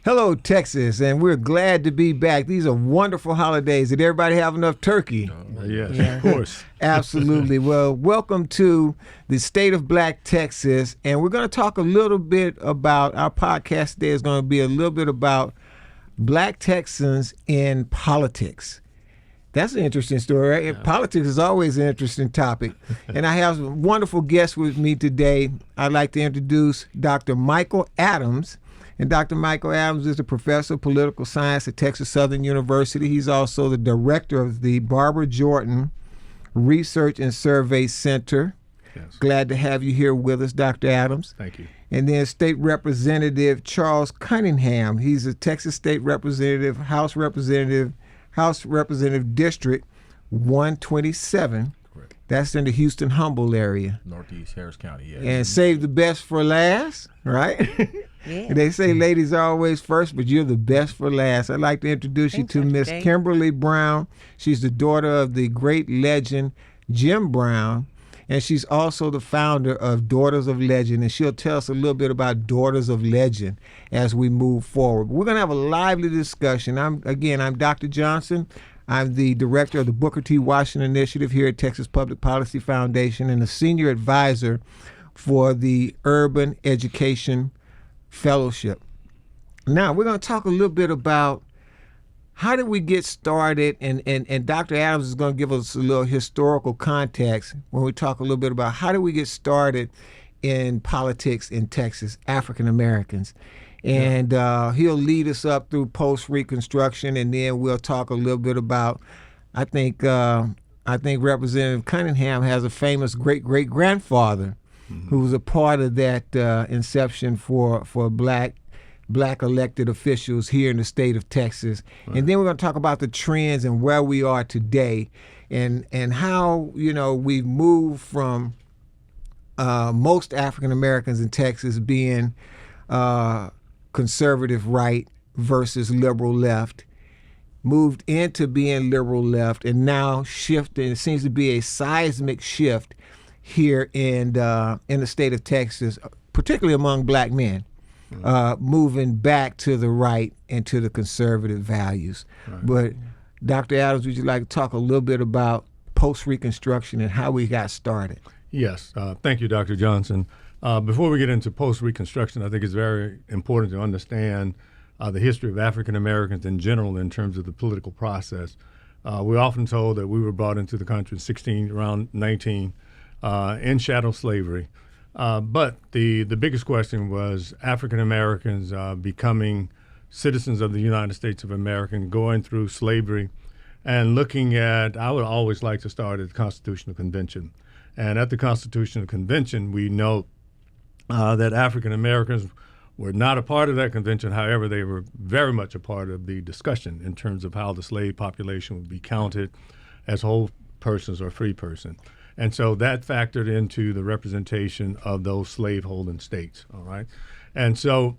Hello, Texas, and we're glad to be back. These are wonderful holidays. Did everybody have enough turkey? Yes, of course. Absolutely. Well, welcome to the state of Black Texas, and we're going to talk a little bit about, our podcast today is going to be a little bit about Black Texans in politics. That's an interesting story, right? Yeah. Politics is always an interesting topic. And I have a wonderful guest with me today. I'd like to introduce Dr. Michael Adams. And Dr. Michael Adams is a professor of political science at Texas Southern University. He's also the director of the Barbara Jordan Research and Survey Center. Yes. Glad to have you here with us, Dr. Adams. Thank you. And then State Representative Charles Cunningham. He's a Texas State Representative, House Representative District 127. Correct. That's in the Houston-Humboldt area. Northeast Harris County, yeah. And save the best for last, right? Yeah. They say ladies are always first, but you're the best for last. I'd like to introduce you to Miss Kimberly Brown. She's the daughter of the great legend Jim Brown, and she's also the founder of Daughters of Legend, and she'll tell us a little bit about Daughters of Legend as we move forward. We're going to have a lively discussion. I'm Dr. Johnson. I'm the director of the Booker T. Washington Initiative here at Texas Public Policy Foundation and a senior advisor for the Urban Education Fellowship. Now, we're going to talk a little bit about how did we get started, and Dr. Adams is going to give us a little historical context when we talk a little bit about how did we get started in politics in Texas, African Americans. And he'll lead us up through post-reconstruction, and then we'll talk a little bit about, I think Representative Cunningham has a famous great-great-grandfather who was a part of that inception for black elected officials here in the state of Texas. Right. And then we're going to talk about the trends and where we are today and how, we've moved from most African Americans in Texas being conservative right versus liberal left, moved into being liberal left, and now shifting. It seems to be a seismic shift here in the state of Texas, particularly among black men, moving back to the right and to the conservative values. Right. But Dr. Adams, would you like to talk a little bit about post-reconstruction and how we got started? Yes. Thank you, Dr. Johnson. Before we get into post-reconstruction, I think it's very important to understand the history of African Americans in general in terms of the political process. We're often told that we were brought into the country around 19 in chattel slavery. But the biggest question was African Americans becoming citizens of the United States of America, going through slavery and looking at, I would always like to start at the Constitutional Convention. And at the Constitutional Convention, we know that African Americans were not a part of that convention. However, they were very much a part of the discussion in terms of how the slave population would be counted as whole persons or free person. And so that factored into the representation of those slaveholding states, all right? And so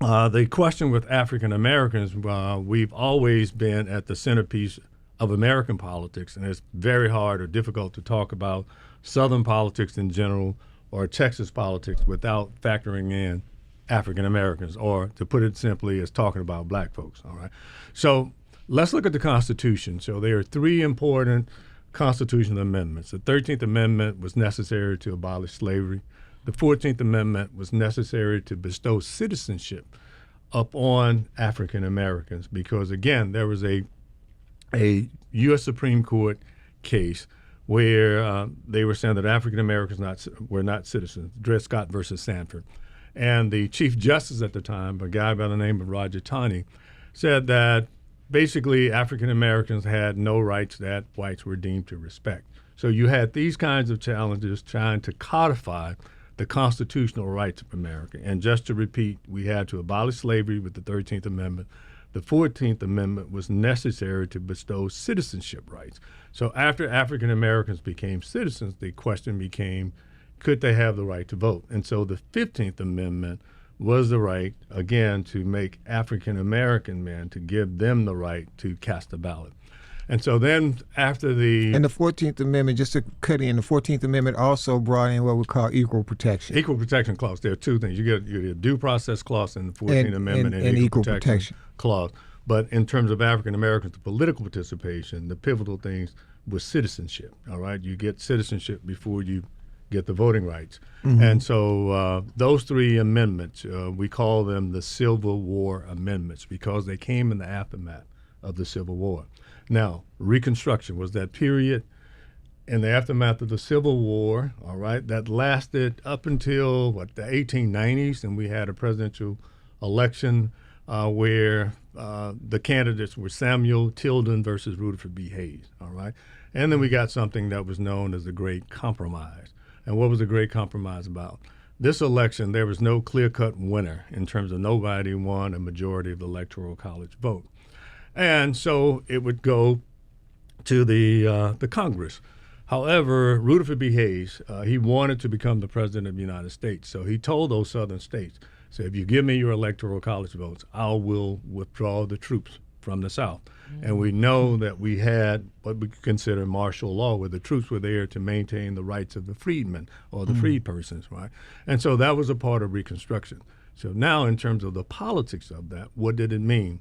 the question with African Americans, we've always been at the centerpiece of American politics, and it's very hard or difficult to talk about Southern politics in general or Texas politics without factoring in African Americans, or to put it simply, as talking about black folks, all right? So let's look at the Constitution. So there are three important constitutional amendments. The 13th Amendment was necessary to abolish slavery. The 14th Amendment was necessary to bestow citizenship upon African Americans because, again, there was a U.S. Supreme Court case where they were saying that African Americans were not citizens, Dred Scott versus Sanford. And the Chief Justice at the time, a guy by the name of Roger Taney, said that basically African Americans had no rights that whites were deemed to respect. So you had these kinds of challenges trying to codify the constitutional rights of America. And just to repeat, we had to abolish slavery with the 13th Amendment. The 14th Amendment was necessary to bestow citizenship rights. So after African Americans became citizens, the question became, could they have the right to vote? And so the 15th Amendment was the right, again, to make African American men, to give them the right to cast a ballot. And so then after the... And the 14th Amendment, just to cut in, the 14th Amendment also brought in what we call equal protection. Equal protection clause. There are two things. You get a due process clause in the 14th Amendment and equal protection clause. But in terms of African Americans, the political participation, the pivotal things was citizenship, all right? You get citizenship before you get the voting rights. Mm-hmm. And so those three amendments, we call them the Civil War amendments because they came in the aftermath of the Civil War. Now, Reconstruction was that period in the aftermath of the Civil War, all right, that lasted up until, the 1890s, and we had a presidential election where the candidates were Samuel Tilden versus Rutherford B. Hayes, all right? And then we got something that was known as the Great Compromise. And what was the Great Compromise about? This election, there was no clear-cut winner in terms of nobody won a majority of the Electoral College vote. And so it would go to the Congress. However, Rutherford B. Hayes, he wanted to become the president of the United States. So he told those southern states, so if you give me your Electoral College votes, I will withdraw the troops from the South. Mm-hmm. And we know that we had what we consider martial law, where the troops were there to maintain the rights of the freedmen or the freed persons, right? And so that was a part of Reconstruction. So now in terms of the politics of that, what did it mean?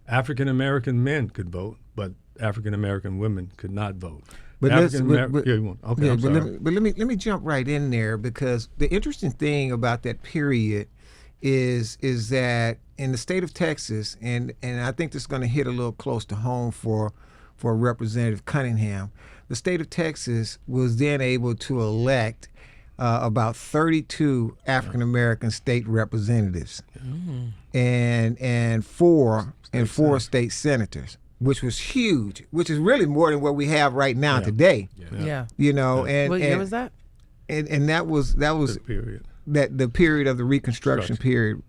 African-American men could vote, but African-American women could not vote. But let me jump right in there, because the interesting thing about that period is that in the state of Texas, and I think this is going to hit a little close to home for Representative Cunningham, the state of Texas was then able to elect about 32 African American state representatives, and four state senators, which was huge, which is really more than what we have right now today. Yeah. You know, and what year was that? And that was the period. The period of the Reconstruction period,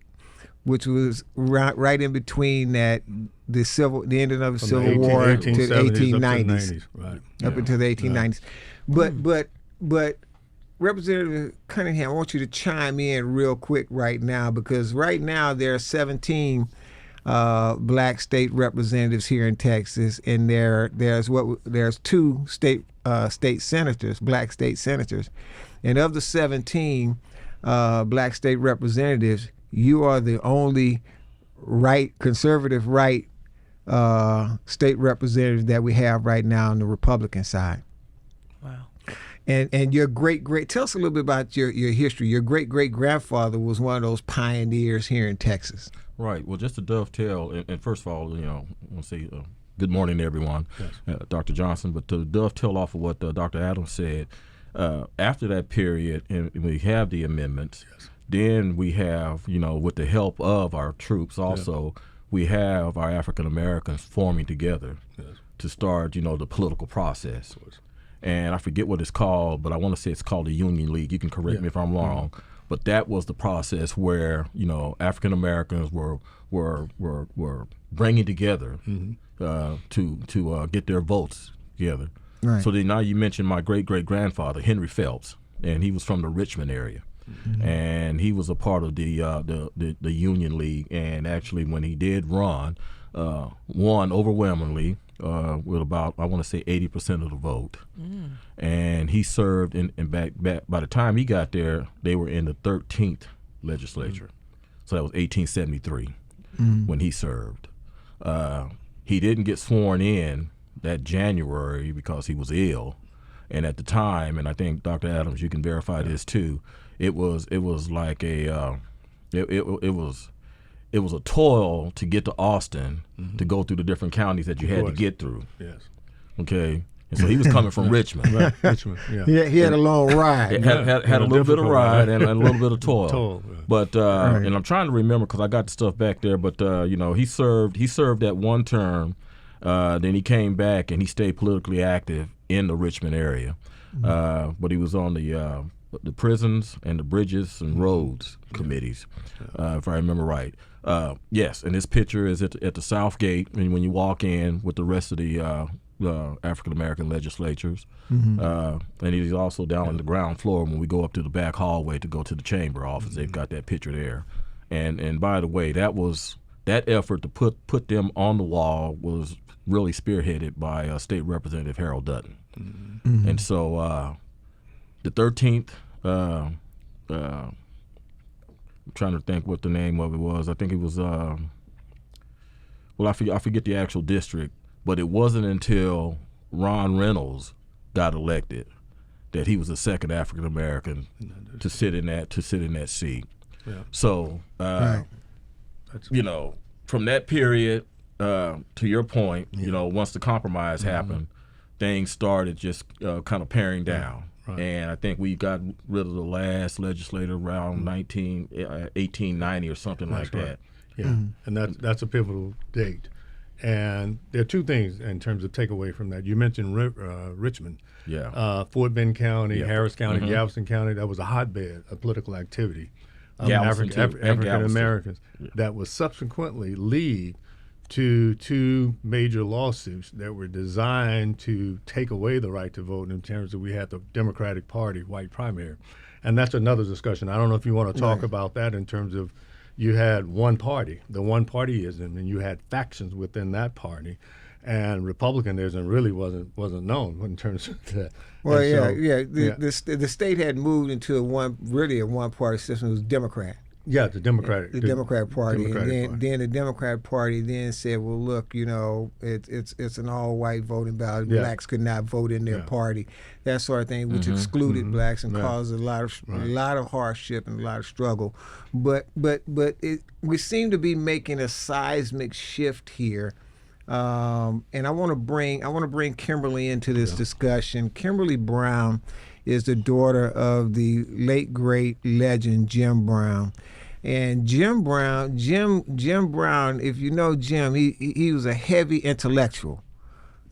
which was right in between the ending of the Civil War to the 1890s, up into the 1890s. But Representative Cunningham, I want you to chime in real quick right now, because right now there are 17 black state representatives here in Texas, and there's two state senators, black state senators, and of the 17 black state representatives, you are the only conservative state representative that we have right now on the Republican side. Wow. And your tell us a little bit about your history. Your great-great-grandfather was one of those pioneers here in Texas. Right. Well, just to dovetail, and first of all, I want to say good morning to everyone, yes. Dr. Johnson, but to dovetail off of what Dr. Adams said, after that period, and we have the amendments, yes. Then we have, with the help of our troops also, we have our African Americans forming together to start, the political process. And I forget what it's called, but I want to say it's called the Union League. You can correct me if I'm wrong. Mm-hmm. But that was the process where, African Americans were bringing together to get their votes together. Right. So then now you mentioned my great-great-grandfather, Henry Phelps, and he was from the Richmond area. Mm-hmm. And he was a part of the Union League, and actually when he did run, won overwhelmingly with about, I want to say, 80% of the vote. Mm. And he served in back by the time he got there, they were in the 13th legislature. So that was 1873 when he served. He didn't get sworn in that January because he was ill. And at the time, and I think Dr. Adams, you can verify this too, it was like it was a toil to get to Austin to go through the different counties that you had to get through. Yes. Okay. And so he was coming from Richmond. Right. Richmond. Yeah. He had a long ride. Had a little bit of ride and a little bit of toil. Yeah. But and I'm trying to remember because I got the stuff back there. But he served that one term. Then he came back and he stayed politically active in the Richmond area. But he was on the prisons and the bridges and roads committees, if I remember right. Yes, and this picture is at the South Gate, and when you walk in with the rest of the African American legislatures, and he's also down on the ground floor when we go up to the back hallway to go to the chamber office. They've got that picture there, and by the way, that was that effort to put them on the wall was really spearheaded by State Representative Harold Dutton. Mm-hmm. And so the 13th, I'm trying to think what the name of it was. I think it was, I forget the actual district, but it wasn't until Ron Reynolds got elected that he was the second African American to sit in that seat. Yeah. So, you know, from that period to your point, you know, once the compromise happened, things started just kind of paring down. Right. And I think we got rid of the last legislator around 1890 or something like that. Yeah, and that's a pivotal date. And there are two things in terms of takeaway from that. You mentioned Richmond. Yeah. Fort Bend County, Harris County, Galveston County, that was a hotbed of political activity of African Americans that was subsequently lead to two major lawsuits that were designed to take away the right to vote in terms of we had the Democratic Party white primary. And that's another discussion. I don't know if you want to talk about that in terms of you had one party, the one partyism, and you had factions within that party. And Republicanism really wasn't known in terms of that. Well, the state had moved into a one-party system. It was Democrat. Yeah, the Democratic Party, Democratic then the Democrat Party then said, "Well, look, you know, it's an all-white voting ballot. Blacks could not vote in their party, that sort of thing, which excluded blacks and caused a lot of hardship and a lot of struggle. But we seem to be making a seismic shift here." And I want to bring Kimberly into this discussion. Kimberly Brown is the daughter of the late great legend Jim Brown. And Jim Brown, if you know Jim, he was a heavy intellectual.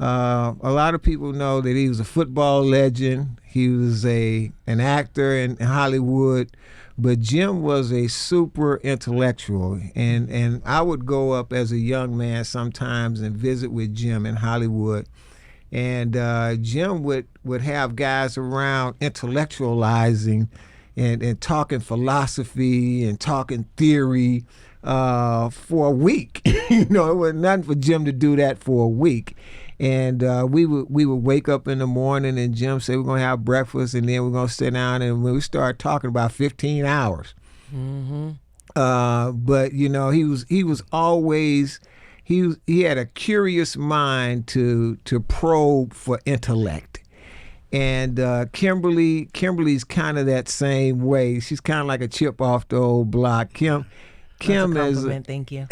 A lot of people know that he was a football legend. He was an actor in Hollywood, but Jim was a super intellectual. And I would go up as a young man sometimes and visit with Jim in Hollywood. And Jim would have guys around intellectualizing and talking philosophy and talking theory for a week. You know, it was nothing for Jim to do that for a week. And we would wake up in the morning and Jim said, we're going to have breakfast and then we're going to sit down, and we start talking about 15 hours. Mm-hmm. But, you know, he was always... He had a curious mind to probe for intellect. And Kimberly's kind of that same way. She's kind of like a chip off the old block. Kim That's a compliment, thank you.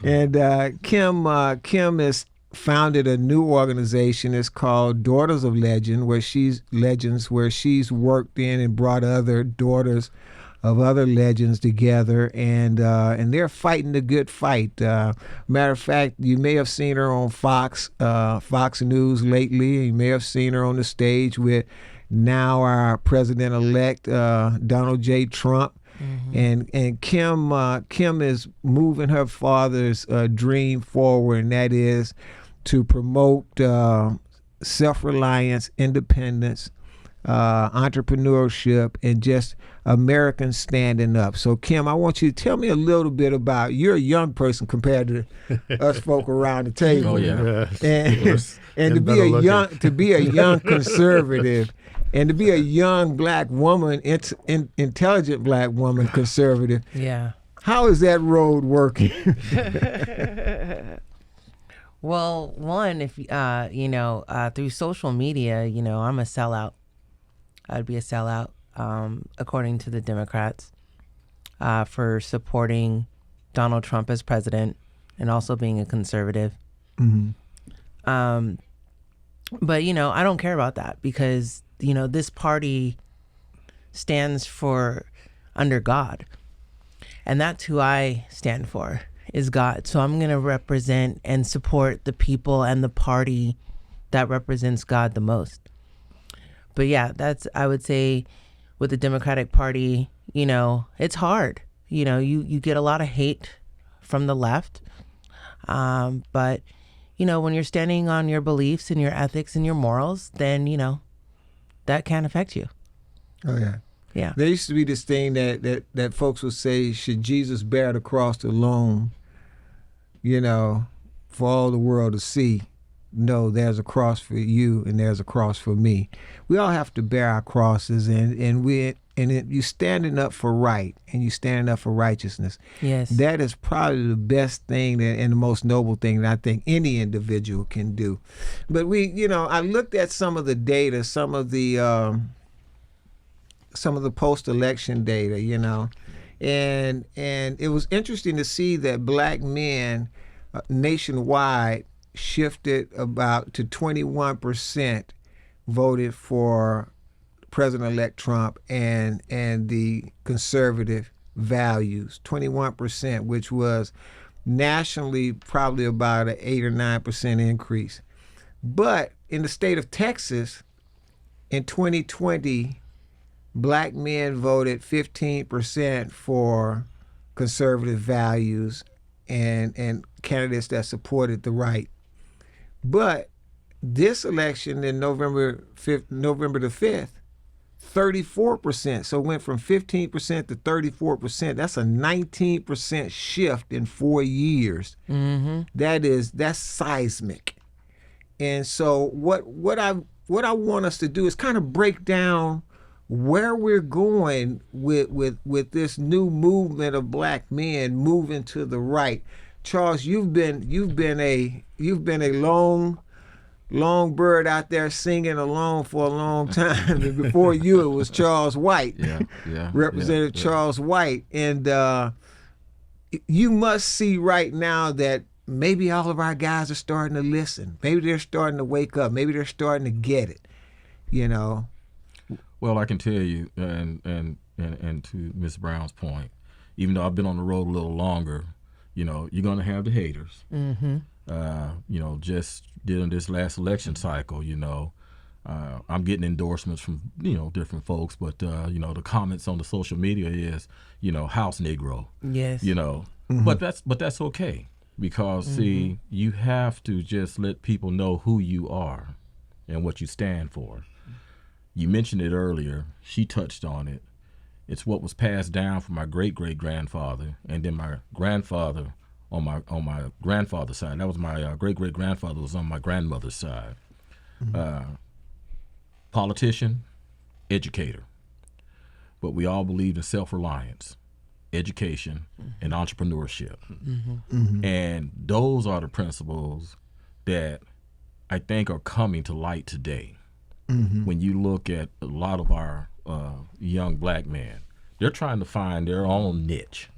And Kim has founded a new organization. It's called Daughters of Legend, where she's worked in and brought other daughters of other legends together, and they're fighting the good fight. Matter of fact, you may have seen her on Fox News lately. You may have seen her on the stage with now our president-elect Donald J. Trump. Mm-hmm. And Kim is moving her father's dream forward, and that is to promote self-reliance, independence, entrepreneurship, and just Americans standing up. So Kim, I want you to tell me a little bit about, you're a young person compared to us folk around the table. Oh yeah. And to be a young conservative, and to be a young black woman, intelligent black woman conservative. Yeah. How is that road working? Well, one, if through social media, you know, I'm a sellout. I'd be a sellout, according to the Democrats, for supporting Donald Trump as president and also being a conservative. Mm-hmm. But, you know, I don't care about that because, you know, this party stands for under God. And that's who I stand for, is God. So I'm going to represent and support the people and the party that represents God the most. But yeah, I would say with the Democratic Party, you know, it's hard. You know, you get a lot of hate from the left. But, you know, when you're standing on your beliefs and your ethics and your morals, then, you know, that can affect you. Oh, yeah. Yeah. There used to be this thing that folks would say, should Jesus bear the cross alone? for all the world to see. No, there's a cross for you and there's a cross for me. We all have to bear our crosses, and you standing up for right and you standing up for righteousness. Yes. That is probably the best thing and the most noble thing that I think any individual can do. But I looked at some of the data, some of the post-election data, and it was interesting to see that black men nationwide shifted about to 21% voted for President-elect Trump and the conservative values, 21%, which was nationally probably about an 8 or 9% increase. But in the state of Texas, in 2020, black men voted 15% for conservative values and candidates that supported the right. But this election in November the 5th, 34%. So it went from 15% to 34%. That's a 19% shift in 4 years. Mm-hmm. That's seismic. And so what I want us to do is kind of break down where we're going with this new movement of black men moving to the right. Charles, you've been a long bird out there singing along for a long time. And before you, it was Charles White, Representative Charles White. And you must see right now that maybe all of our guys are starting to listen. Maybe they're starting to wake up. Maybe they're starting to get it. Well, I can tell you, and to Ms. Brown's point, even though I've been on the road a little longer, you're going to have the haters. Mm-hmm. Just during this last election cycle, I'm getting endorsements from, different folks, but, the comments on the social media is, house Negro. Yes. Mm-hmm. But that's okay, because, see, you have to just let people know who you are and what you stand for. You mentioned it earlier. She touched on it. It's what was passed down from my great-great-grandfather, and then my grandfather on my grandfather's side. That was my great-great-grandfather was on my grandmother's side. Mm-hmm. Politician, educator. But we all believed in self-reliance, education, and entrepreneurship. Mm-hmm. Mm-hmm. And those are the principles that I think are coming to light today. Mm-hmm. When you look at a lot of our young black men, they're trying to find their own niche.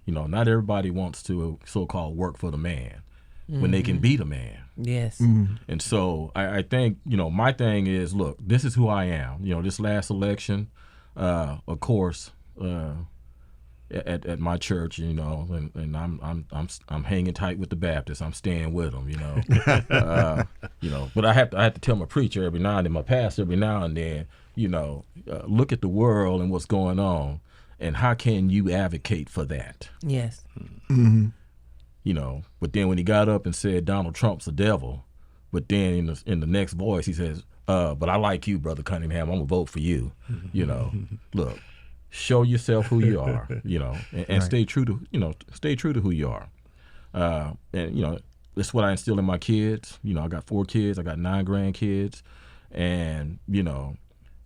Not everybody wants to so-called work for the man when they can be the man. Yes. Mm-hmm. And so I think, my thing is, look, this is who I am. This last election, of course, at my church, and I'm hanging tight with the Baptists. I'm staying with them, But I have to tell my preacher every now and then, my pastor every now and then, look at the world and what's going on, and how can you advocate for that? Yes. Mm-hmm. But then when he got up and said Donald Trump's a devil, but then in the next voice he says, but I like you, Brother Cunningham. I'm gonna vote for you. Look. Show yourself who you are, and right. Stay true to who you are. And that's what I instill in my kids. I got 4 kids, I got 9 grandkids, and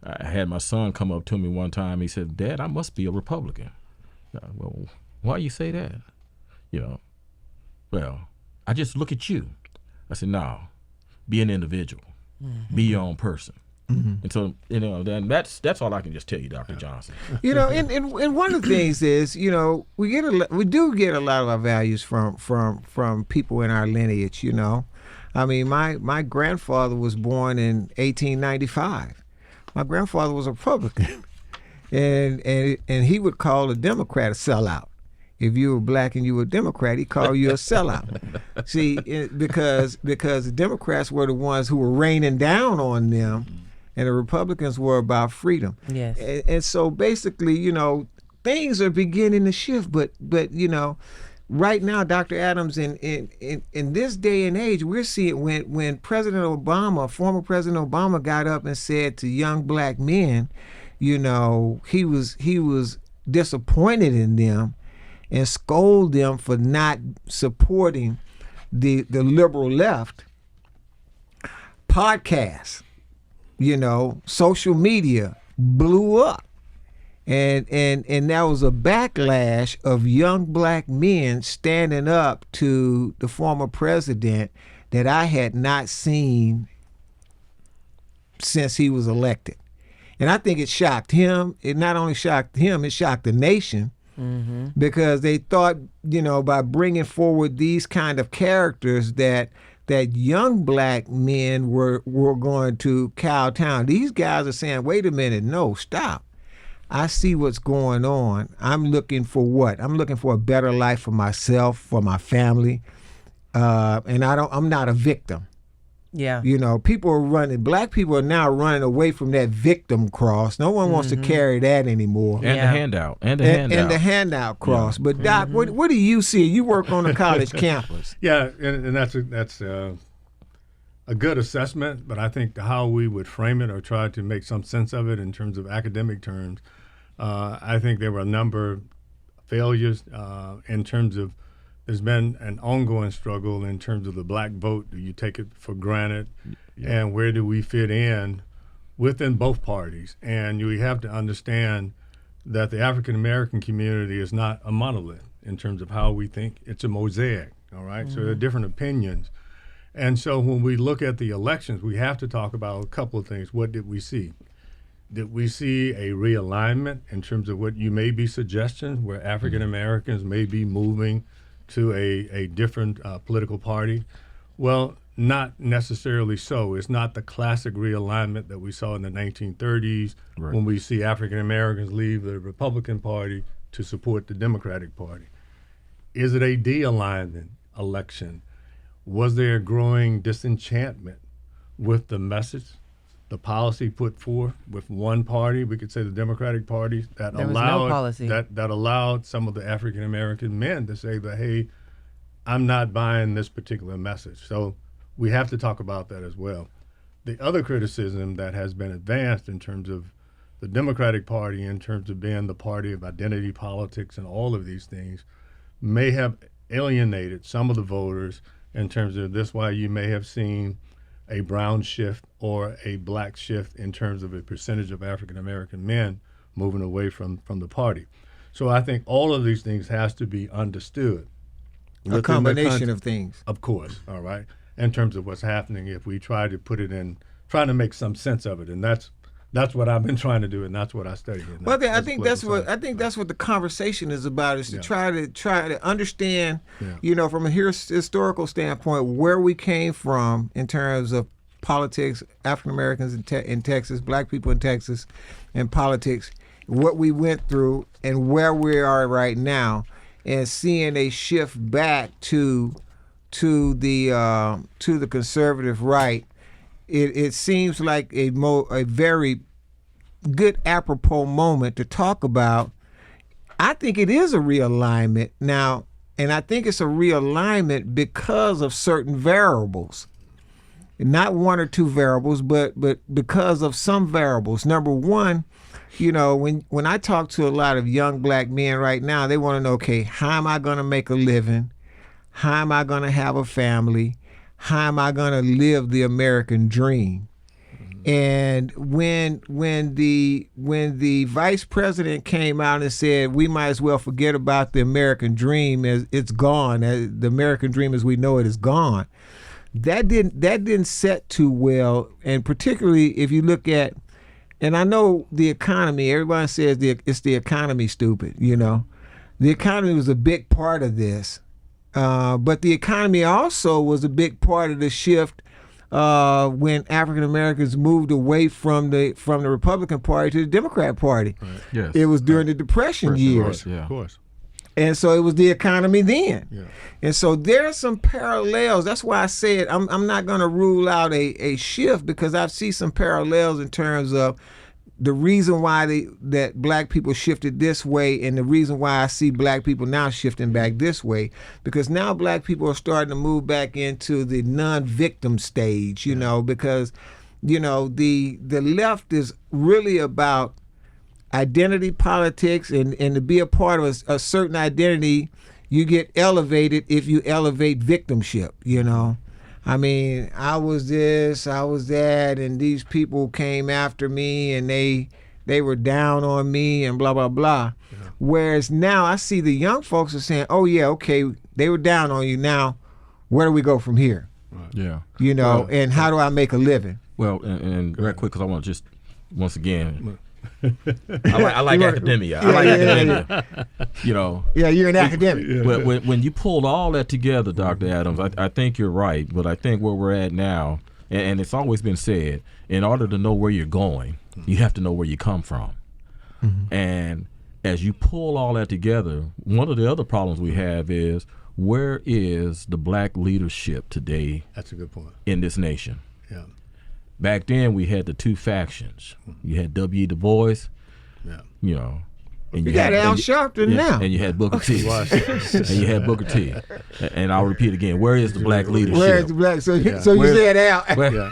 I had my son come up to me one time. He said, "Dad, I must be a Republican." Well, why you say that? Well, I just look at you. I said, "No, be an individual, be your own person." Mm-hmm. And so, then that's all I can just tell you, Dr. Johnson. And one of the things is, we do get a lot of our values from people in our lineage. I mean, my grandfather was born in 1895. My grandfather was a Republican, and he would call a Democrat a sellout. If you were black and you were a Democrat, he'd call you a sellout. See, because the Democrats were the ones who were raining down on them. And the Republicans were about freedom. Yes. And so basically, things are beginning to shift. But right now, Dr. Adams, in this day and age, we're seeing when President Obama, former President Obama, got up and said to young black men, he was disappointed in them and scolded them for not supporting the liberal left, podcasts, social media blew up. And there was a backlash of young black men standing up to the former president that I had not seen since he was elected. And I think it shocked him. It not only shocked him, it shocked the nation. Mm-hmm. Because they thought, by bringing forward these kind of characters that young black men were going to kowtow. These guys are saying, wait a minute, no, stop. I see what's going on. I'm looking for what? I'm looking for a better life for myself, for my family. And I'm not a victim. Yeah. People are running, black people are now running away from that victim cross. No one wants to carry that anymore. And the handout. And the handout cross. Yeah. But Doc, what do you see? You work on a college campus. Yeah, and that's a good assessment, but I think how we would frame it or try to make some sense of it in terms of academic terms, I think there were a number of failures in terms of there's been an ongoing struggle in terms of the black vote. Do you take it for granted? Yeah. And where do we fit in within both parties? And you have to understand that the African-American community is not a monolith in terms of how we think. It's a mosaic, all right? Mm-hmm. So there are different opinions. And so when we look at the elections, we have to talk about a couple of things. What did we see? Did we see a realignment in terms of what you may be suggestions where African-Americans may be moving to a different political party? Well, not necessarily so. It's not the classic realignment that we saw in the 1930s when we see African Americans leave the Republican Party to support the Democratic Party. Is it a de-alignment election? Was there a growing disenchantment with the message, the policy put forth with one party? We could say the Democratic Party that allowed some of the African American men to say that, hey, I'm not buying this particular message. So we have to talk about that as well. The other criticism that has been advanced in terms of the Democratic Party, in terms of being the party of identity politics and all of these things, may have alienated some of the voters in terms of this, why you may have seen a brown shift or a black shift in terms of a percentage of African American men moving away from the party. So I think all of these things has to be understood. A combination of things. Of course, all right, in terms of what's happening if we try to put it in, trying to make some sense of it. And that's what I've been trying to do, and that's what I study. Well, I think that's what the conversation is about, is to try to understand, from a historical standpoint, where we came from in terms of politics, African Americans in Texas, black people in Texas, and politics, what we went through, and where we are right now, and seeing a shift back to the conservative right. It seems like a very good apropos moment to talk about. I think it is a realignment now, and I think it's a realignment because of certain variables. Not one or two variables, but because of some variables. Number one, when I talk to a lot of young black men right now, they want to know, okay, how am I going to make a living? How am I going to have a family? How am I going to live the American dream? And when the vice president came out and said we might as well forget about the American dream, as it's gone, as the American dream as we know it is gone, that didn't set too well. And particularly if you look at, and I know the economy, everybody says it's the economy, stupid. The economy was a big part of this. But the economy also was a big part of the shift when African Americans moved away from the Republican Party to the Democrat Party. Right. Yes. It was during the Depression years. Of course. And so it was the economy then. Yeah. And so there are some parallels. That's why I said I'm not going to rule out a shift, because I see some parallels in terms of the reason why that black people shifted this way, and the reason why I see black people now shifting back this way, because now black people are starting to move back into the non-victim stage, because, the left is really about identity politics, and to be a part of a certain identity, you get elevated if you elevate victimship, you know. I mean, I was this, I was that, and these people came after me and they were down on me and blah, blah, blah. Yeah. Whereas now I see the young folks are saying, oh, yeah, okay, they were down on you. Now, where do we go from here? Right. Yeah. You know, and how do I make a living? Well, and right quick, because I want to just, once again, I like academia. I like academia. You know. Yeah, you're an academic. When you pulled all that together, Dr. Adams, I think you're right. But I think where we're at now, and it's always been said, in order to know where you're going, you have to know where you come from. Mm-hmm. And as you pull all that together, one of the other problems we have is, where is the black leadership today? That's a good point. In this nation. Yeah. Back then, we had the two factions. You had W. Du Bois, you know. And you had Al Sharpton now. And you had Booker T. And you had Booker T. And I'll repeat again, where is the black leadership? Where is the black? So you said Al.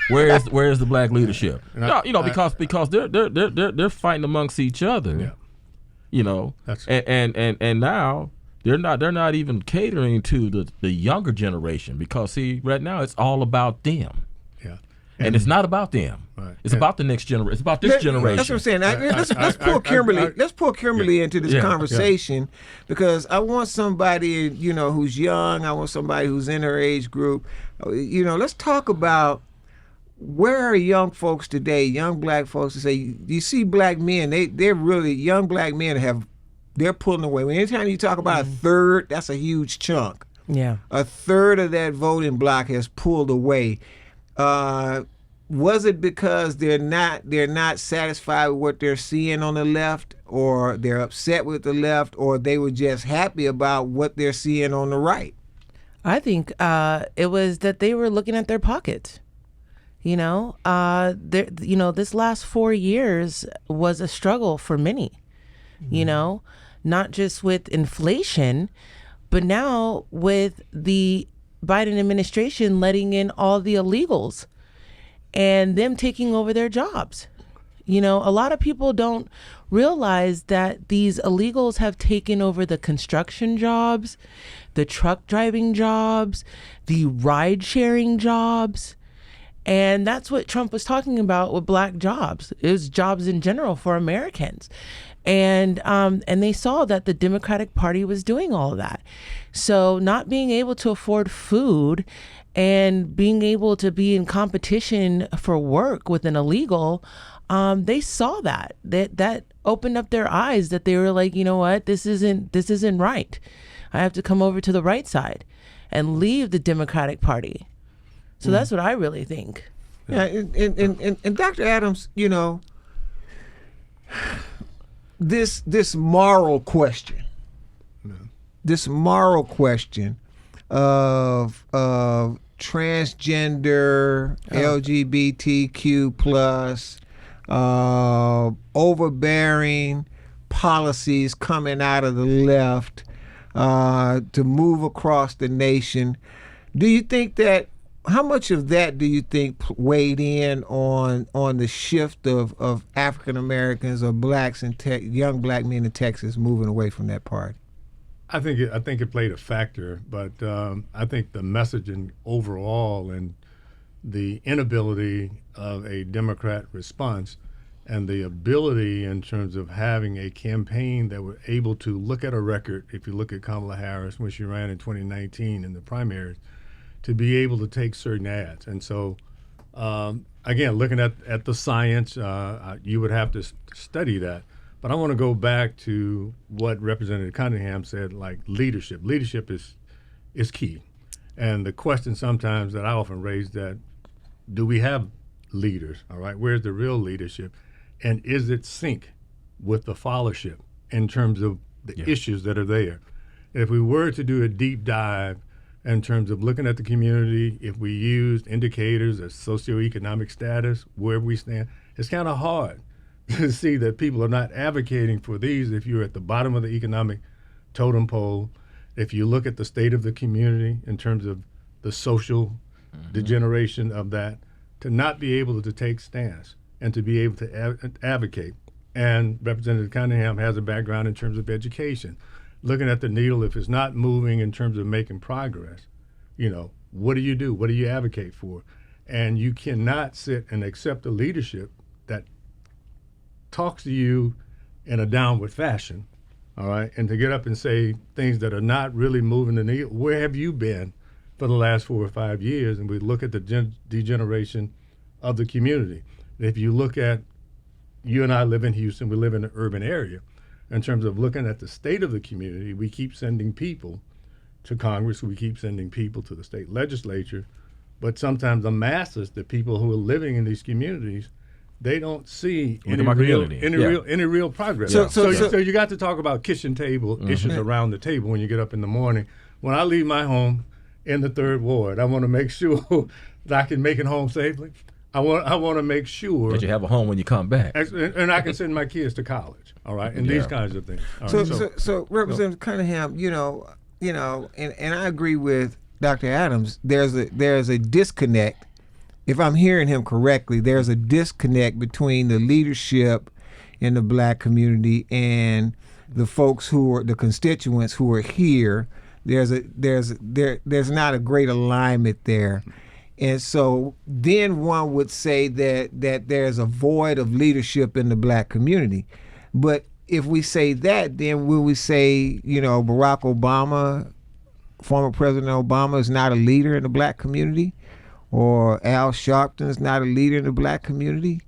Where is the black leadership? Because they're fighting amongst each other. Yeah. You know. And now they're not even catering to the younger generation, because see, right now it's all about them. And it's not about them. Right. It's about the next generation. It's about this generation. That's what I'm saying. Let's pull Kimberly. Let's pull Kimberly into this conversation, because I want somebody, you know, who's young. I want somebody who's in her age group. You know, let's talk about, where are young folks today, young black folks, to say, you see black men, they're really, young black men they're pulling away. Anytime you talk about a third, that's a huge chunk. Yeah. A third of that voting block has pulled away. Was it because they're not satisfied with what they're seeing on the left, or they're upset with the left, or they were just happy about what they're seeing on the right? I think it was that they were looking at their pockets. You know, this last 4 years was a struggle for many. Mm-hmm. You know, not just with inflation, but now with the Biden administration letting in all the illegals and them taking over their jobs. You know, a lot of people don't realize that these illegals have taken over the construction jobs, the truck driving jobs, the ride sharing jobs. And that's what Trump was talking about with black jobs. It was jobs in general for Americans. And they saw that the Democratic Party was doing all of that. So not being able to afford food and being able to be in competition for work with an illegal, they saw that opened up their eyes, that they were like, you know what, this isn't right. I have to come over to the right side and leave the Democratic Party. So that's what I really think. Yeah, and Dr. Adams, you know, this moral question, this moral question of transgender, LGBTQ plus, overbearing policies coming out of the left to move across the nation. Do you think that, how much of that do you think weighed in on the shift of African Americans or blacks and young black men in Texas moving away from that party? I think it played a factor, but I think the messaging overall and the inability of a Democrat response and the ability in terms of having a campaign that were able to look at a record, if you look at Kamala Harris when she ran in 2019 in the primaries, to be able to take certain ads. And so, again, looking at the science, you would have to study that. But I want to go back to what Representative Cunningham said, like leadership. Leadership is key. And the question sometimes that I often raise, that do we have leaders, all right? Where's the real leadership? And is it sync with the followership in terms of the issues that are there? If we were to do a deep dive in terms of looking at the community, if we used indicators of socioeconomic status, where we stand, it's kind of hard to see that people are not advocating for these if you're at the bottom of the economic totem pole. If you look at the state of the community in terms of the social degeneration of that, to not be able to take stance and to be able to advocate. And Representative Cunningham has a background in terms of education. looking at the needle. If it's not moving in terms of making progress, what do you do? What do you advocate for? And you cannot sit and accept a leadership that talks to you in a downward fashion, all right? And to get up and say things that are not really moving the needle. Where have you been for the last 4 or 5 years? And we look at the degeneration of the community. If you look at, you and I live in Houston, we live in an urban area. In terms of looking at the state of the community, we keep sending people to Congress, we keep sending people to the state legislature, but sometimes the masses, the people who are living in these communities, they don't see any real progress. So you got to talk about kitchen table issues around the table when you get up in the morning. When I leave my home in the 3rd Ward, I want to make sure that I can make it home safely. I want to make sure that you have a home when you come back, and I can send my kids to college. All right, and these kinds of things. So Representative Cunningham, and I agree with Dr. Adams. There's a disconnect. If I'm hearing him correctly, there's a disconnect between the leadership in the Black community and the folks who are the constituents who are here. There's not a great alignment there. And so then one would say that there's a void of leadership in the Black community. But if we say that, then will we say, Barack Obama, former President Obama, is not a leader in the Black community? Or Al Sharpton's not a leader in the Black community?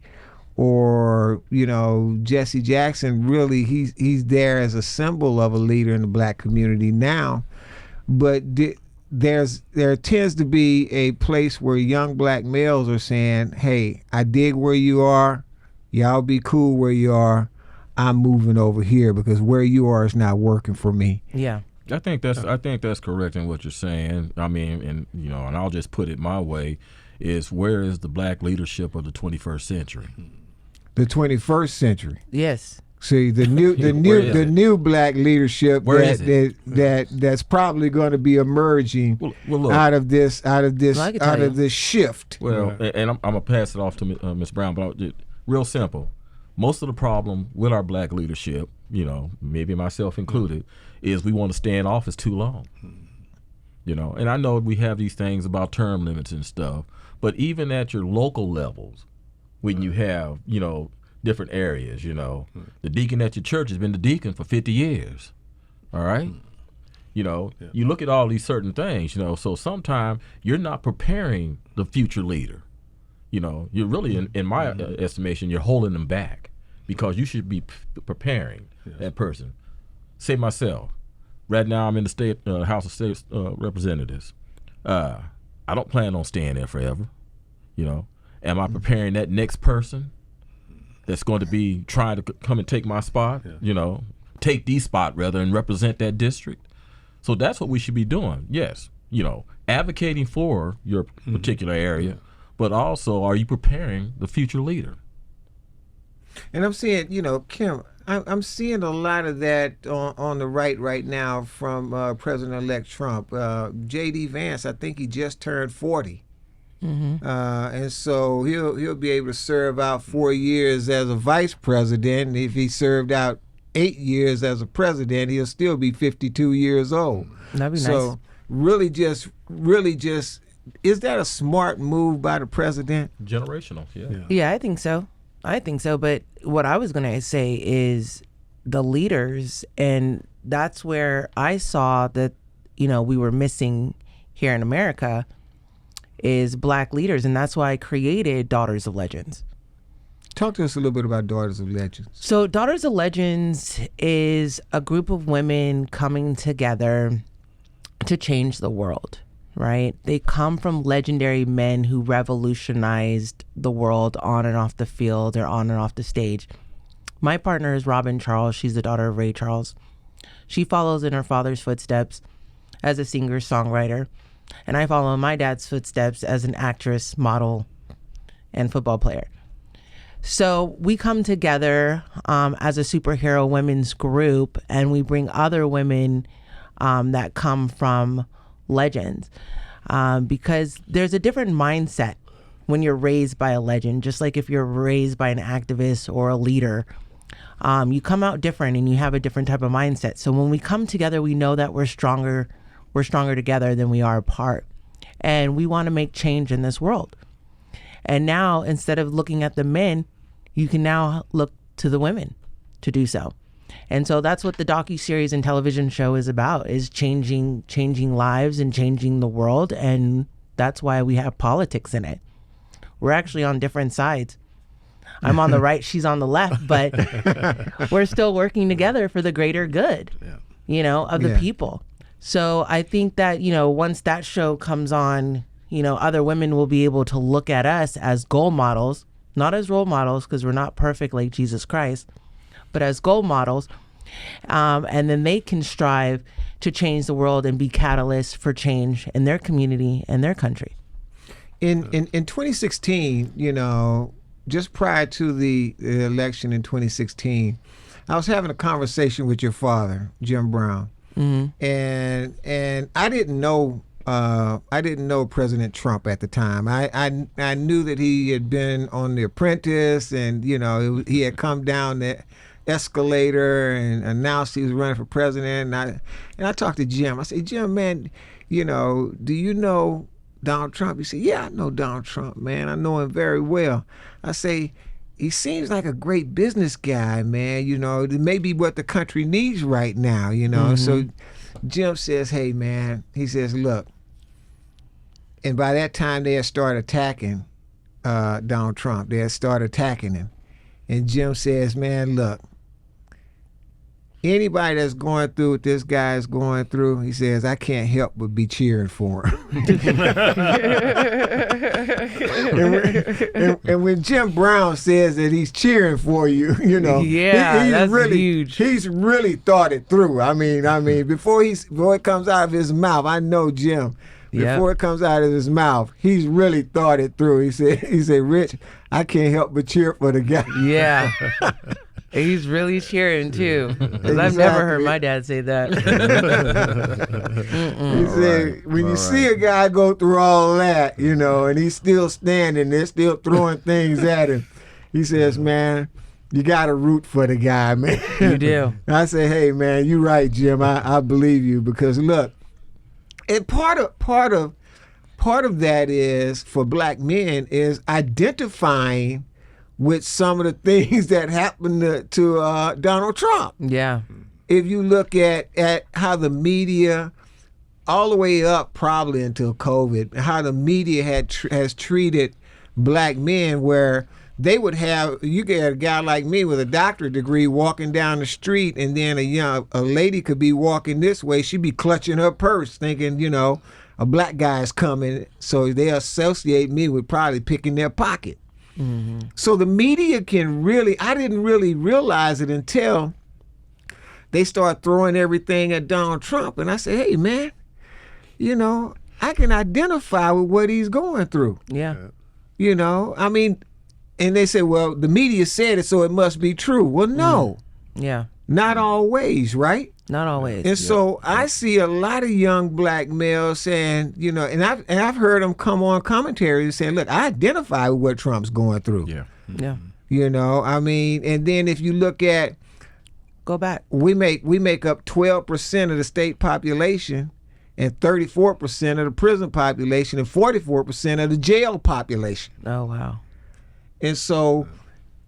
Or, Jesse Jackson, really, he's there as a symbol of a leader in the Black community now. But there tends to be a place where young Black males are saying, hey, I dig where you are. Y'all be cool where you are. I'm moving over here because where you are is not working for me. Yeah. I think that's correct in what you're saying. I mean, and I'll just put it my way, is where is the Black leadership of the 21st century? The 21st century. Yes. See, the new Black leadership that's probably going to be emerging out of this shift. Well, and I'm gonna pass it off to Ms. Brown, but real simple. Most of the problem with our Black leadership, maybe myself included, is we want to stay in office too long. And I know we have these things about term limits and stuff, but even at your local levels, when you have, different areas, the deacon at your church has been the deacon for 50 years, all right? You look at all these certain things, so sometimes you're not preparing the future leader. You're really, in my estimation, you're holding them back because you should be preparing that person. Say myself, right now I'm in the House of State Representatives. I don't plan on staying there forever. Am I preparing that next person that's going to be trying to come and take my spot? Take the spot rather and represent that district. So that's what we should be doing. Yes, advocating for your particular area. But also, are you preparing the future leader? And I'm seeing, Kim, I'm seeing a lot of that on the right now from President-elect Trump. J.D. Vance, I think he just turned 40. Mm-hmm. And so he'll be able to serve out 4 years as a vice president. If he served out 8 years as a president, he'll still be 52 years old. That'd be nice. So really just, is that a smart move by the president? Generational, Yeah, I think so. But what I was going to say is the leaders, and that's where I saw that, we were missing here in America, is Black leaders. And that's why I created Daughters of Legends. Talk to us a little bit about Daughters of Legends. So Daughters of Legends is a group of women coming together to change the world. Right? They come from legendary men who revolutionized the world on and off the field or on and off the stage. My partner is Robin Charles. She's the daughter of Ray Charles. She follows in her father's footsteps as a singer-songwriter, and I follow in my dad's footsteps as an actress, model, and football player. So we come together as a superhero women's group, and we bring other women that come from legends, because there's a different mindset when you're raised by a legend, just like if you're raised by an activist or a leader. you come out different and you have a different type of mindset. So when we come together, we know that we're stronger together than we are apart. And we want to make change in this world. And now, instead of looking at the men, you can now look to the women to do so. And so that's what the docuseries and television show is about, is changing lives and changing the world. And that's why we have politics in it. We're actually on different sides. I'm on the right, she's on the left, but we're still working together for the greater good, of the people. So I think that, once that show comes on, other women will be able to look at us as goal models, not as role models, because we're not perfect like Jesus Christ, but as goal models. And then they can strive to change the world and be catalysts for change in their community and their country. In 2016, just prior to the election in 2016, I was having a conversation with your father, Jim Brown. Mm-hmm. And I didn't know President Trump at the time. I knew that he had been on The Apprentice, and he had come down the escalator and announced he was running for president. And I talked to Jim. I said, Jim, man, do you know Donald Trump? He said, yeah, I know Donald Trump, man. I know him very well. I say, he seems like a great business guy, man. It may be what the country needs right now, Mm-hmm. So Jim says, hey, man, he says, look, and by that time they had started attacking Donald Trump. They had started attacking him. And Jim says, man, look, anybody that's going through what this guy is going through, he says, I can't help but be cheering for him. and when Jim Brown says that he's cheering for you, that's really huge. He's really thought it through. I mean, before it comes out of his mouth, I know Jim. Before it comes out of his mouth, he's really thought it through. He said, Rich, I can't help but cheer for the guy. Yeah. He's really cheering too. Because I've never heard my dad say that. He said, when you see a guy go through all that, and he's still standing there, still throwing things at him, he says, man, you got to root for the guy, man. You do. I say, hey, man, you're right, Jim. I believe you, because look, and part of that is, for black men, is identifying with some of the things that happened to Donald Trump. Yeah. If you look at how the media, all the way up probably until COVID, how the media has treated black men, where they would you get a guy like me with a doctorate degree walking down the street, and then a lady could be walking this way, she'd be clutching her purse thinking, a black guy is coming, so they associate me with probably picking their pocket. Mm-hmm. So the media can really, I didn't really realize it until they start throwing everything at Donald Trump. And I say, hey, man, I can identify with what he's going through. Yeah. And they say, well, the media said it, so it must be true. Well, no. Yeah. Not always, right? Not always. And so I see a lot of young black males saying, and I've heard them come on commentary and saying, look, I identify with what Trump's going through. Yeah. Yeah. And then if you look at, go back, we make up 12% of the state population, and 34% of the prison population, and 44% of the jail population. Oh, wow. And so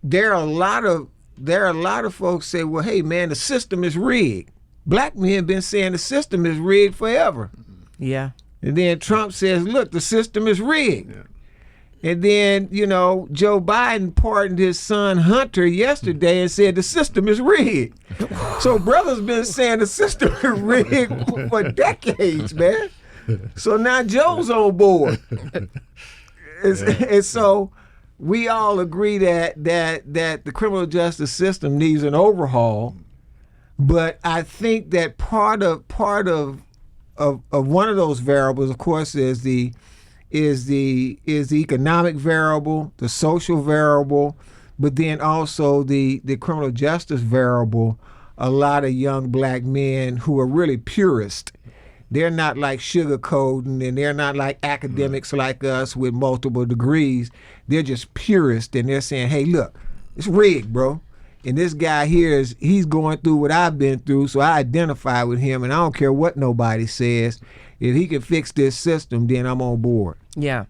there are a lot of folks say, well, hey, man, the system is rigged. Black men been saying the system is rigged forever. Yeah. And then Trump says, look, the system is rigged. Yeah. And then, Joe Biden pardoned his son Hunter yesterday and said the system is rigged. So brothers been saying the system is rigged for decades, man. So now Joe's on board. And so we all agree that the criminal justice system needs an overhaul. But I think that part of one of those variables, of course, is the economic variable, the social variable, but then also the criminal justice variable. A lot of young black men who are really purists. They're not like sugarcoating, and they're not like academics like us with multiple degrees. They're just purists, and they're saying, hey, look, it's rigged, bro. And this guy here he's going through what I've been through, so I identify with him, and I don't care what nobody says. If he can fix this system, then I'm on board. Yeah.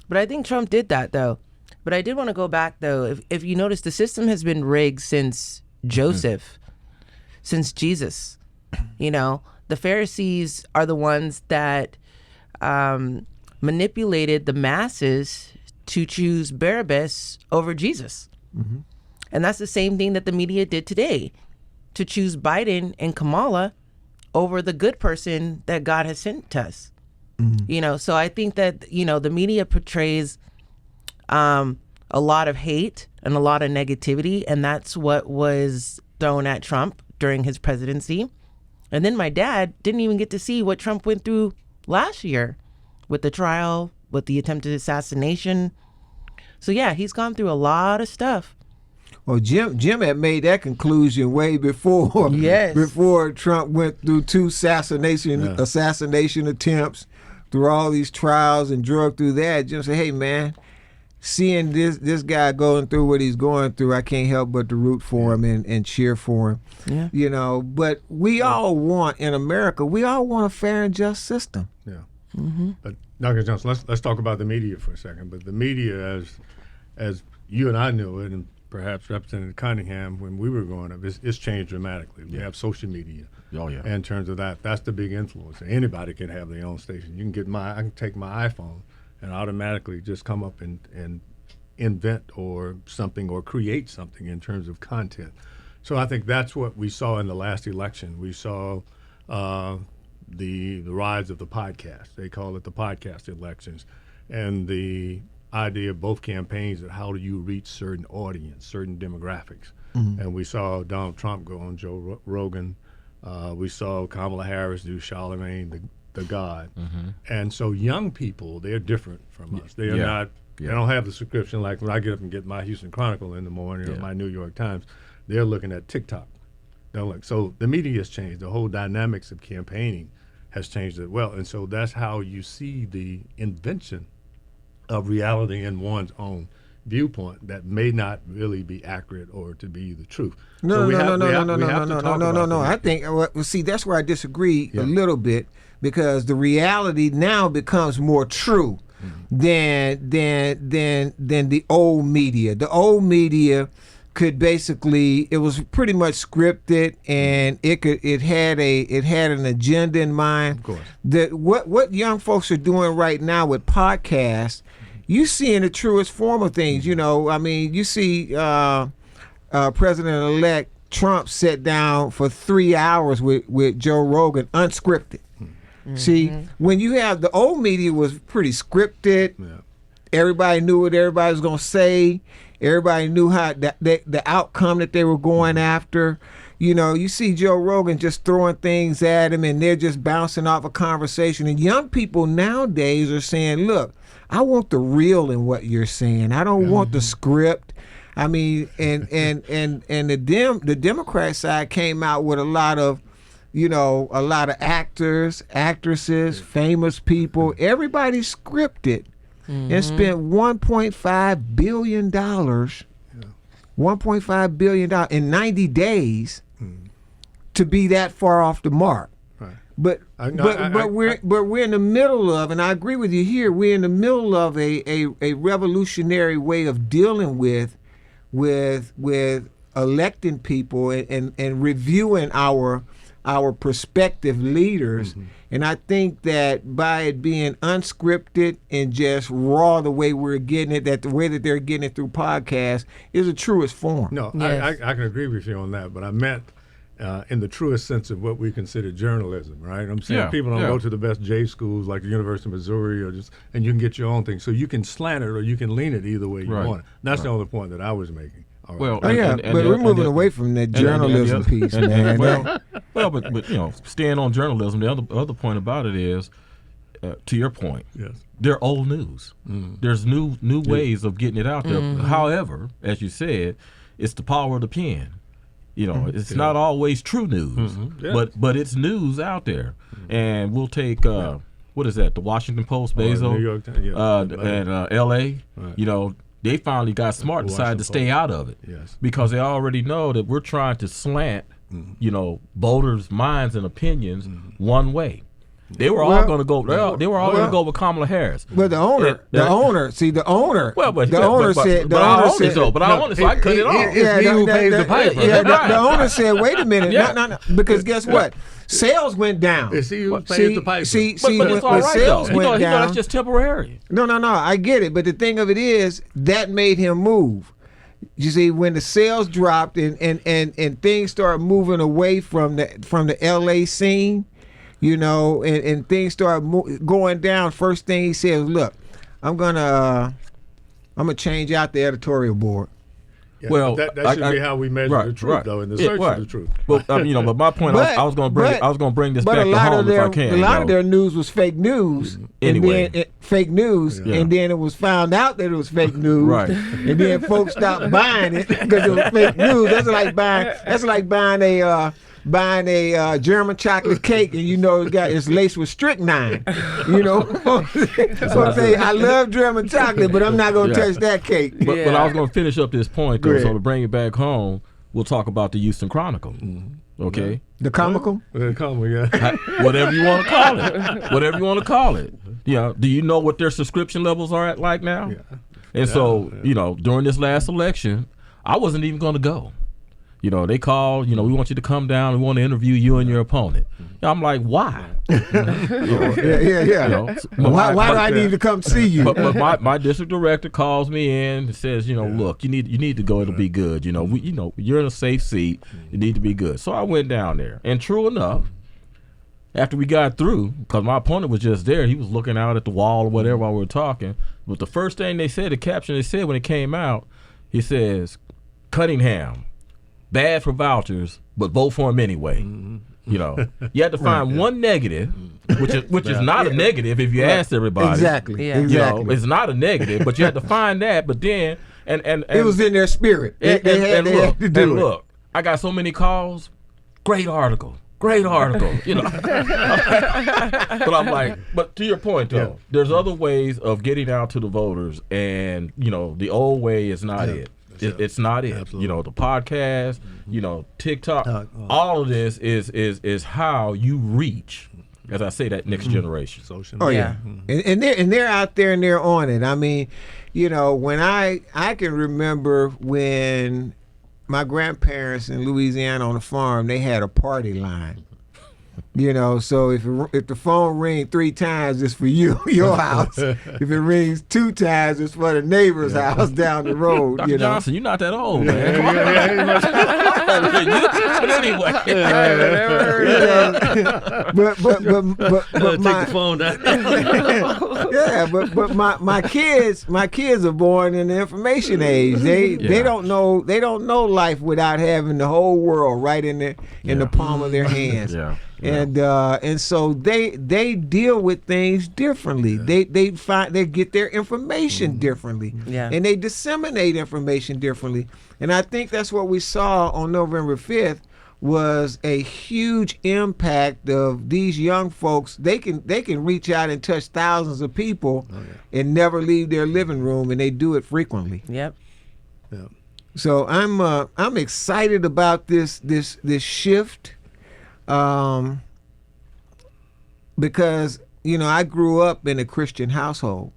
But I think Trump did that, though. But I did want to go back, though. If you notice, the system has been rigged since Joseph, since Jesus. You know, the Pharisees are the ones that manipulated the masses to choose Barabbas over Jesus. Mm-hmm. And that's the same thing that the media did today, to choose Biden and Kamala over the good person that God has sent to us. Mm-hmm. You know, so I think that, you know, the media portrays a lot of hate and a lot of negativity, and that's what was thrown at Trump during his presidency. And then my dad didn't even get to see what Trump went through last year with the trial, with the attempted assassination. So yeah, he's gone through a lot of stuff. Well, Jim had made that conclusion way before. Yes. Before Trump went through 2 assassination attempts, through all these trials and drug through that. Jim said, "Hey man, seeing this guy going through what he's going through, I can't help but to root for him and cheer for him." Yeah. You know, but we all want in America, we all want a fair and just system. Yeah. Mm-hmm. But Dr. Johnson, let's talk about the media for a second. But the media, as you and I knew it, and perhaps Representative Cunningham, when we were growing up, it's changed dramatically. We have social media. Oh yeah. In terms of that's the big influence. Anybody can have their own station. You can I can take my iPhone and automatically just come up and invent or something or create something in terms of content. So I think that's what we saw in the last election. We saw the rise of the podcast. They call it the podcast elections, and the idea of both campaigns of how do you reach certain audience, certain demographics. Mm-hmm. And we saw Donald Trump go on Joe Rogan. We saw Kamala Harris do Charlemagne the God. Mm-hmm. And so young people, they're different from us. They are not. They don't have the subscription like when I get up and get my Houston Chronicle in the morning or my New York Times. They're looking at TikTok. So the media has changed. The whole dynamics of campaigning has changed as well. And so that's how you see the invention of reality in one's own viewpoint that may not really be accurate or to be the truth. No. I think, see, that's where I disagree a little bit, because the reality now becomes more true than the old media. The old media could basically, it was pretty much scripted, and it had an agenda in mind. Of course. What young folks are doing right now with podcasts, you see in the truest form of things. You know, I mean, you see President-elect Trump sit down for 3 hours with Joe Rogan, unscripted. Mm-hmm. See, when you have the old media was pretty scripted. Yeah. Everybody knew what everybody was gonna say. Everybody knew how the outcome that they were going after. You know, you see Joe Rogan just throwing things at him, and they're just bouncing off a conversation. And young people nowadays are saying, "Look, I want the real in what you're saying. I don't want the script." I mean, and the Democrat side came out with a lot of actors, actresses, famous people. Everybody scripted and spent $1.5 billion, $1.5 billion in 90 days to be that far off the mark. Right. But we're in the middle of, and I agree with you here, we're in the middle of a revolutionary way of dealing with electing people and reviewing our prospective leaders. Mm-hmm. And I think that by it being unscripted and just raw, the way we're getting it, that the way that they're getting it through podcasts is the truest form. No, yes. I can agree with you on that, but I meant in the truest sense of what we consider journalism, right? I'm saying people don't go to the best J schools like the University of Missouri, and you can get your own thing. So you can slant it or you can lean it either way you want it. That's the only point that I was making. Right. Well, but we're moving away from that journalism piece, man. But you know, staying on journalism, the other point about it is, to your point, they're old news. There's new ways of getting it out there. However, as you said, it's the power of the pen. You know, it's not always true news, but it's news out there. And we'll take what is that? The Washington Post, Bezos, New York Times, and L.A. Right. You know. they finally got smart and decided to stay out of it. Yes. Because they already know that we're trying to slant, voters' minds and opinions one way. They were all going to go. They were all going to go with Kamala Harris. But the owner. Well, but the owner said. But I own it though. But I own it, so I cut it off. It's me who pays the piper. Yeah, the owner said, "Wait a minute, no, because guess what? Sales went down. It's he who pays the piper. But it's all right sales though. went down, that's just temporary. No, I get it. But the thing of it is, that made him move. You see, when the sales dropped and things started moving away from the LA scene, and things started going down. First thing he said was, "Look, I'm gonna change out the editorial board." Yeah, well, that should be how we measure the truth, though, in the search for the truth. But but my point, I was going to bring this back to home if I can. A lot of their news was fake news. Anyway, and then fake news, and then it was found out that it was fake news, right? And then folks stopped buying it because it was fake news. That's like buying a German chocolate cake, and it's laced with strychnine. Folks say, "I love German chocolate, but I'm not going to touch that cake." But I was going to finish up this point, though, so to bring it back home, we'll talk about the Houston Chronicle. Okay, the comical, yeah. Whatever you want to call it, whatever you want to call it. Do you know what their subscription levels are at like now? Yeah. And so during this last election, I wasn't even going to go. They called, we want you to come down. We want to interview you and your opponent. I'm like, why? Yeah. Why do I need to come see you? But my district director calls me in and says, look, you need to go. It'll be good. You're in a safe seat. You need to be good. So I went down there. And true enough, after we got through, because my opponent was just there, he was looking out at the wall or whatever while we were talking. But the first thing they said, the caption they said when it came out, he says, "Cunningham, bad for vouchers, but vote for him anyway." You had to find one negative, which is not a negative if you ask everybody. Exactly. Yeah. Exactly. It's not a negative, but you had to find that. But then and it was in their spirit. They had to do it. Look, I got so many calls. Great article. But I'm like, but to your point though, there's other ways of getting out to the voters, and the old way is not it. It's not it. Absolutely. The podcast, TikTok, all of this is how you reach, as I say, that next generation. Social media. And they're out there and they're on it. I mean, when I can remember when my grandparents in Louisiana on the farm, they had a party line. So if the phone rings 3 times, it's for you, your house. If it rings 2 times, it's for the neighbor's house down the road. Dr. Johnson, you're not that old, man. But anyway, but take the phone down. but my kids are born in the information age. They don't know life without having the whole world right in the palm of their hands. And so they deal with things differently. They get their information differently, and they disseminate information differently. And I think that's what we saw on November 5th was a huge impact of these young folks. They can reach out and touch thousands of people and never leave their living room, and they do it frequently. Yep. So I'm excited about this shift. Because I grew up in a Christian household,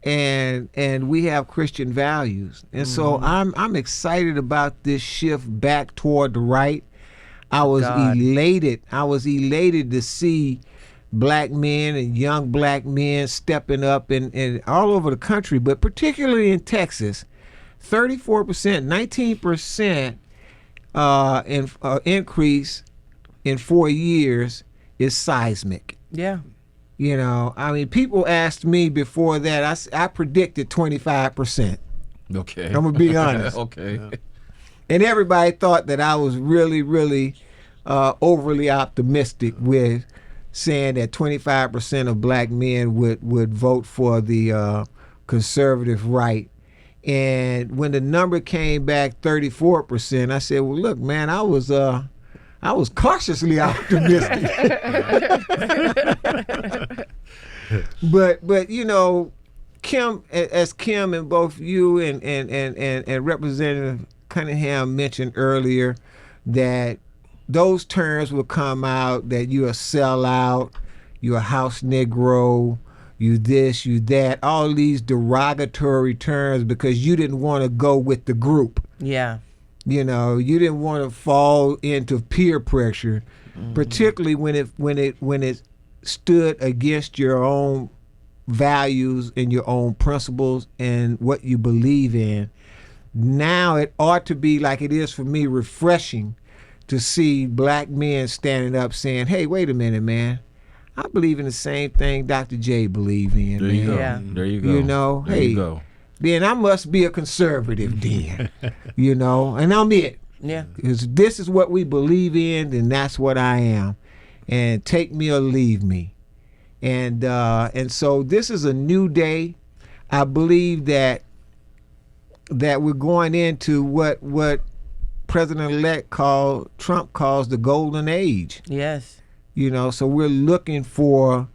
and we have Christian values, and so I'm excited about this shift back toward the right. I was elated. I was elated to see black men and young black men stepping up and all over the country, but particularly in Texas, 34%, 19% increase in 4 years is seismic. Yeah. I mean, people asked me before that, I predicted 25%. Okay. I'm going to be honest. Okay. And everybody thought that I was really, really overly optimistic with saying that 25% of black men would vote for the conservative right. And when the number came back 34%, I said, well, look, man, I was cautiously optimistic. but Kim, as Kim and both you and Representative Cunningham mentioned earlier, that those terms will come out, that you're a sellout, you're a house Negro, you this, you that, all these derogatory terms because you didn't want to go with the group. Yeah. You know, you didn't want to fall into peer pressure, particularly when it stood against your own values and your own principles and what you believe in. Now it ought to be, like it is for me, refreshing to see black men standing up saying, hey, wait a minute, man. I believe in the same thing Dr. J believe in, There man. you go. Yeah. There you go. You know, there hey, you go. then I must be a conservative then, you know, and I'm it. Yeah. Because this is what we believe in, then that's what I am. And take me or leave me. And so this is a new day. I believe that we're going into what President-elect Trump calls the golden age. Yes. You know, so we're looking for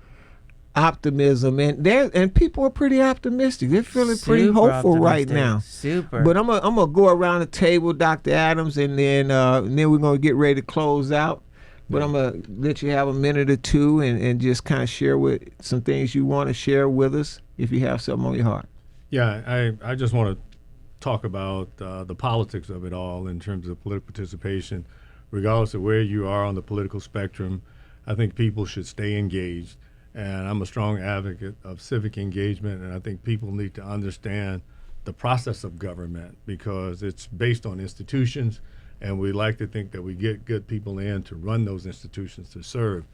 optimism, and people are pretty optimistic. They're feeling pretty Super hopeful right optimistic. now. Super. But I'm gonna go around the table, Dr. Adams, and then we're gonna get ready to close out. But I'm gonna let you have a minute or two and just kind of share with some things you want to share with us if you have something on your heart. Yeah, I just want to talk about the politics of it all in terms of political participation, regardless of where you are on the political spectrum. I think people should stay engaged, and I'm a strong advocate of civic engagement, and I think people need to understand the process of government because it's based on institutions, and we like to think that we get good people in to run those institutions to serve.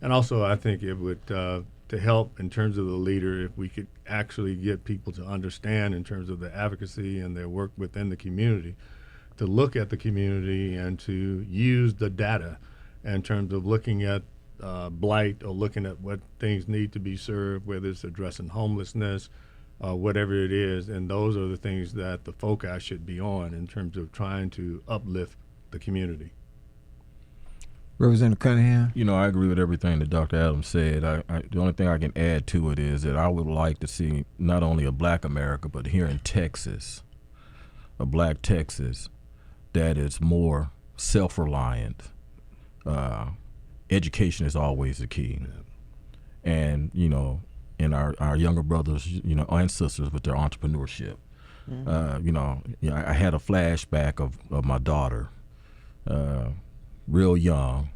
And also I think it would to help in terms of the leader if we could actually get people to understand in terms of the advocacy and their work within the community, to look at the community and to use the data in terms of looking at blight or looking at what things need to be served, whether it's addressing homelessness, whatever it is. And those are the things that the foci should be on in terms of trying to uplift the community. Representative Cunningham? You know, I agree with everything that Dr. Adams said. The only thing I can add to it is that I would like to see not only a black America, but here in Texas, a black Texas that is more self-reliant. Education is always the key. Yeah. And, you know, and our younger brothers, you know, and sisters with their entrepreneurship. Mm-hmm. You know, I had a flashback of my daughter, real young,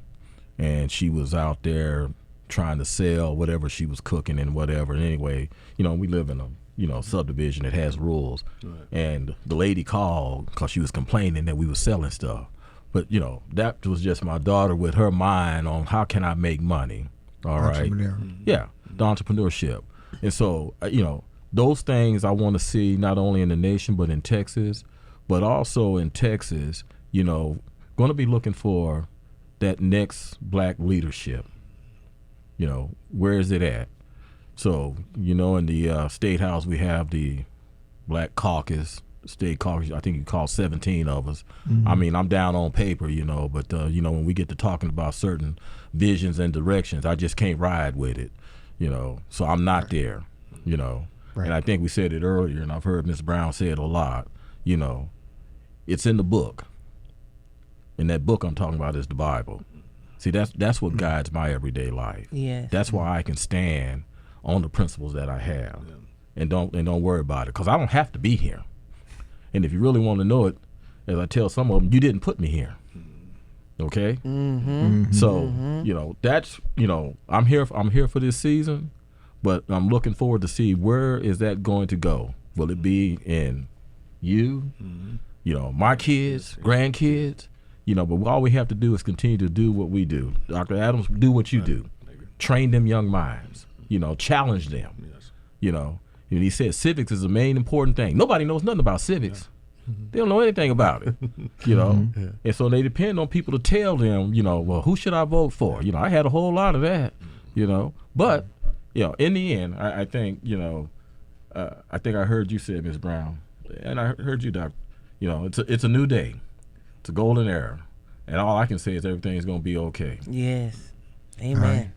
and she was out there trying to sell whatever she was cooking and whatever. And anyway, you know, we live in a, you know, subdivision that has rules. Right. And the lady called because she was complaining that we were selling stuff. But, you know, that was just my daughter with her mind on how can I make money. All right. Yeah, the entrepreneurship. And so, you know, those things I want to see not only in the nation but in Texas, but also in Texas, you know, going to be looking for that next black leadership. You know, where is it at? So, you know, in the State House, we have the Black Caucus, State Caucus. I think you call 17 of us. Mm-hmm. I mean, I'm down on paper, you know, but, you know, when we get to talking about certain visions and directions, I just can't ride with it, you know. So I'm not there, you know. Right. And I think we said it earlier, and I've heard Ms. Brown say it a lot, you know, it's in the book. And that book I'm talking about is the Bible. See, that's what guides my everyday life. Yes. That's why I can stand on the principles that I have, and don't worry about it, because I don't have to be here. And if you really want to know it, as I tell some of them, you didn't put me here. Okay. Mm-hmm. Mm-hmm. So you know that's I'm here for this season, but I'm looking forward to see where is that going to go. Will it be in you, you know, my kids, grandkids? You know, but all we have to do is continue to do what we do. Dr. Adams, do what you do. Train them young minds. You know, challenge them. Yes. You know, and he said civics is the main important thing. Nobody knows nothing about civics. Yeah. They don't know anything about it. You know, and so they depend on people to tell them, you know, well, who should I vote for? You know, I had a whole lot of that. You know, but you know, in the end, I think, you know, I think I heard you say, Ms. Brown, and I heard you, Doc. You know, it's a new day. It's a golden era. And all I can say is everything's going to be okay. Yes. Amen. Right.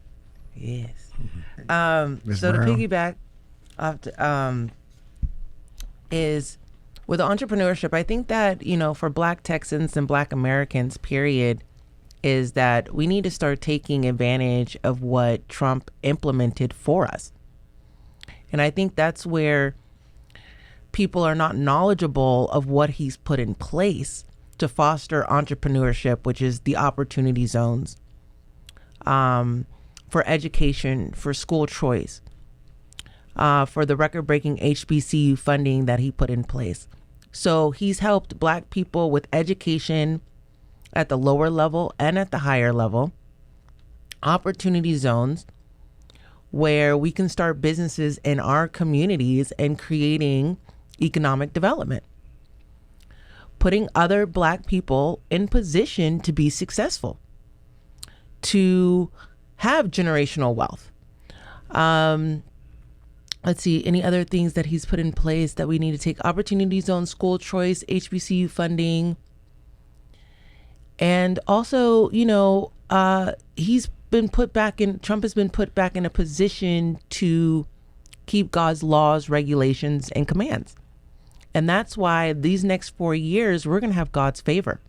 Yes. So Brown. to piggyback is with entrepreneurship. I think that, for Black Texans and Black Americans, period, is that we need to start taking advantage of what Trump implemented for us. And I think that's where people are not knowledgeable of what he's put in place to foster entrepreneurship, which is the opportunity zones, for education, for school choice, for the record-breaking HBCU funding that he put in place. So he's helped Black people with education at the lower level and at the higher level, opportunity zones where we can start businesses in our communities and creating economic development, putting other Black people in position to be successful, to have generational wealth. Let's see, any other things that he's put in place that we need to take? Opportunity zone, school choice, HBCU funding. And also, Trump has been put back in a position to keep God's laws, regulations, and commands. And that's why these next 4 years, we're going to have God's favor.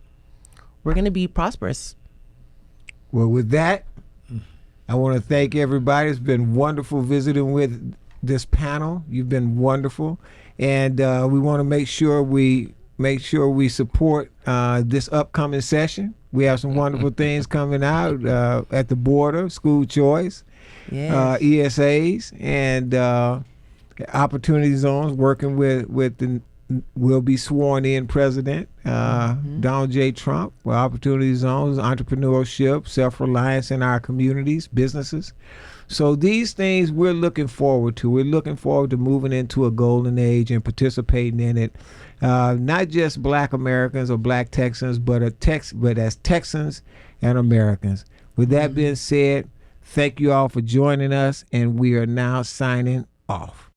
We're going to be prosperous. Well, with that, I want to thank everybody. It's been wonderful visiting with this panel. You've been wonderful. And we want to make sure we support this upcoming session. We have some wonderful things coming out at the border, school choice, yes. ESAs, and opportunity zones, working with the will be sworn in president, Donald J. Trump, for opportunity zones, entrepreneurship, self-reliance in our communities, businesses. So these things we're looking forward to. We're looking forward to moving into a golden age and participating in it. Not just Black Americans or Black Texans, but as Texans and Americans. With that being said, thank you all for joining us, and we are now signing off.